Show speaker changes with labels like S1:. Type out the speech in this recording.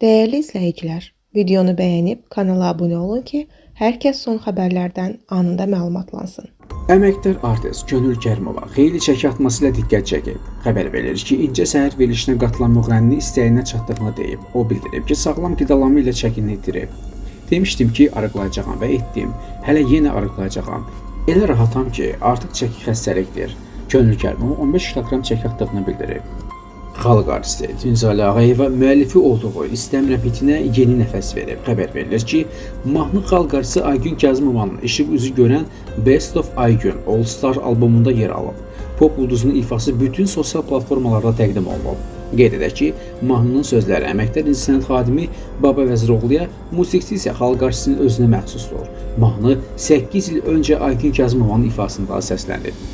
S1: Değerli izləyicilər, videonu bəyənib kanala abunə olun ki, hər kəs son xəbərlərdən anında məlumatlansın.
S2: Əməkdar artist Könül Kərimova xeyli çəki atması ilə diqqət çəkib. Xəbər verilir ki, incə səhər verilişinə qatılan müğənni istəyinə çatdığını deyib. O bildirib ki, sağlam qidalanma ilə çəkini itirib. Demişdim ki, arıqlayacağam və etdim. Hələ yenə arıqlayacağam. Elə rahatam ki, artıq çəki xəstəlikdir. Könül Kərimova 15 kiloqram çəki atdığını bildirib. Xalq artisti Tünzalə Ağayeva müəllifi olduğu İstəmirəm hitinə yeni nəfəs verib. Xəbər verilir ki, mahnı xalq artisti Aygün Kazımovanın işıq üzü görən Best of Aygün All Star albomunda yer alıb. Pop ulduzunun ifası bütün sosial platformalarda təqdim olunub. Qeyd edək ki, mahnının sözləri əməkdar incəsənət xadimi Baba Vəziroğluya, musiqisi isə xalq artistinin özünə məxsusdur. Mahnı 8 il öncə Aygün Kazımovanın ifasında səslənib.